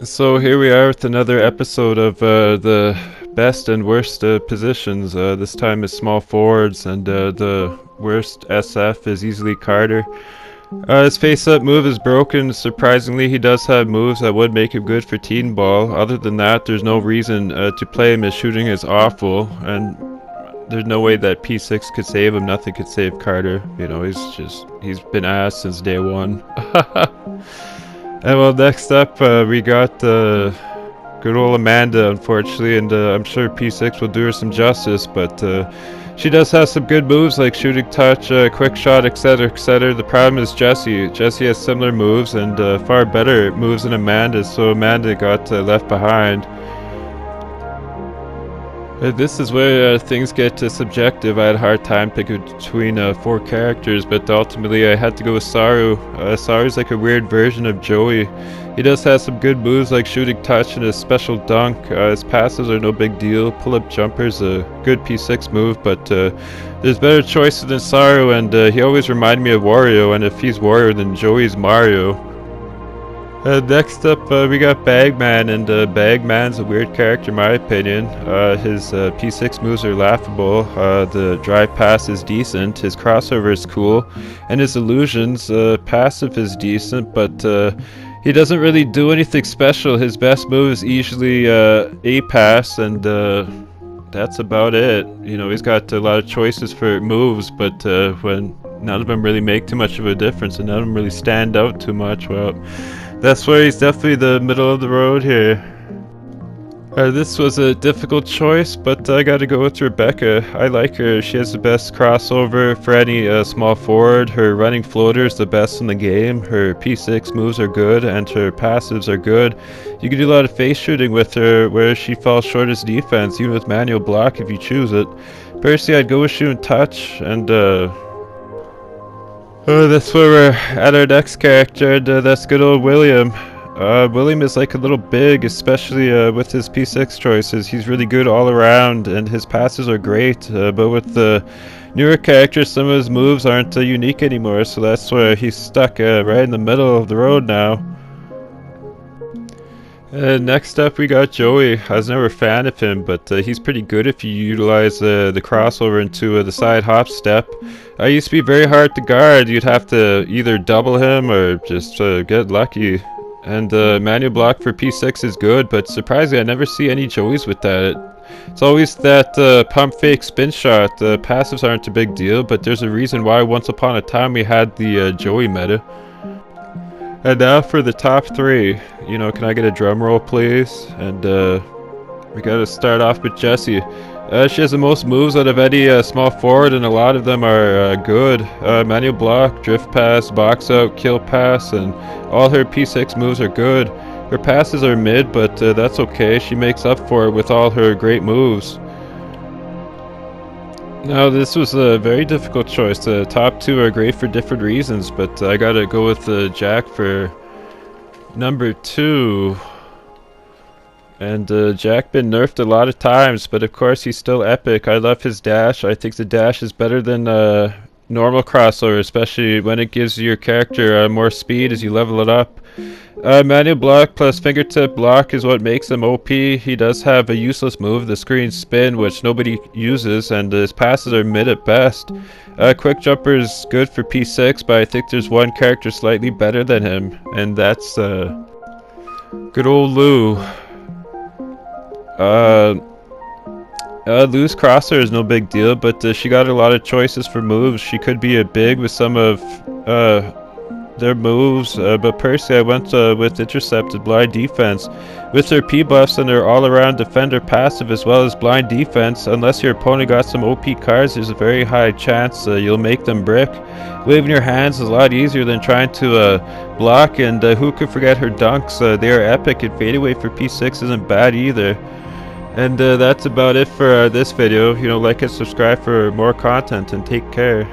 So here we are with another episode of the best and worst positions. This time is small forwards, and the worst SF is easily Carter. His face-up move is broken. Surprisingly, he does have moves that would make him good for teen ball. Other than that, there's no reason to play him. His shooting is awful, and there's no way that P6 could save him. Nothing could save Carter. You know, he's been ass since day one. And well, next up, we got good old Amanda, unfortunately, and I'm sure P6 will do her some justice, but she does have some good moves like shooting touch, quick shot, etc., etc. The problem is Jessie. Jessie has similar moves and far better moves than Amanda, so Amanda got left behind. This is where things get subjective. I had a hard time picking between four characters, but ultimately I had to go with Saru. Saru's like a weird version of Joey. He does have some good moves like shooting touch and his special dunk. His passes are no big deal. Pull-up jumper's a good P6 move, but there's better choices than Saru, and he always reminded me of Wario, and if he's Wario, then Joey's Mario. Next up, we got Bagman, and Bagman's a weird character in my opinion. His P6 moves are laughable, the drive pass is decent, his crossover is cool, and his illusions passive is decent, but he doesn't really do anything special. His best move is usually A-pass, and that's about it. You know, he's got a lot of choices for moves, but when none of them really make too much of a difference and none of them really stand out too much, well, that's where he's definitely the middle of the road here. This was a difficult choice, but I gotta go with Rebecca. I like her. She has the best crossover for any small forward. Her running floater is the best in the game. Her P6 moves are good, and her passives are good. You can do a lot of face shooting with her, where she falls short as defense, even with manual block if you choose it. Personally, I'd go with shooting touch, and that's where we're at our next character, and that's good old William. William is like a little big, especially with his P6 choices. He's really good all around, and his passes are great, but with the newer characters, some of his moves aren't unique anymore, so that's where he's stuck right in the middle of the road now. Next up, we got Joey. I was never a fan of him, but he's pretty good if you utilize the crossover into the side hop step. I used to be very hard to guard. You'd have to either double him or just get lucky. And manual block for P6 is good, but surprisingly, I never see any Joeys with that. It's always that pump fake spin shot. Passives aren't a big deal, but there's a reason why once upon a time we had the Joey meta. And now for the top three. You know, can I get a drum roll, please? And we gotta start off with Jessie. She has the most moves out of any small forward, and a lot of them are good. Manual block, drift pass, box out, kill pass, and all her P6 moves are good. Her passes are mid, but that's okay. She makes up for it with all her great moves. Now, this was a very difficult choice. The top two are great for different reasons, but I gotta go with Jack for number 2. And Jack been nerfed a lot of times, but of course he's still epic. I love his dash. I think the dash is better than normal crossover, especially when it gives your character more speed as you level it up. Manual block plus fingertip block is what makes him OP. He does have a useless move, the screen spin, which nobody uses, and his passes are mid at best. Quick jumper is good for P6, but I think there's one character slightly better than him, and that's good old Lou. Lou's crosser is no big deal, but she got a lot of choices for moves. She could be a big with some of their moves, but personally I went with intercepted blind defense. With her P buffs and her all-around defender passive as well as blind defense, unless your opponent got some OP cards, there's a very high chance you'll make them brick. Waving your hands is a lot easier than trying to block, and who could forget her dunks? They are epic, and fadeaway for P6 isn't bad either. And that's about it for this video. You know, like and subscribe for more content, and take care.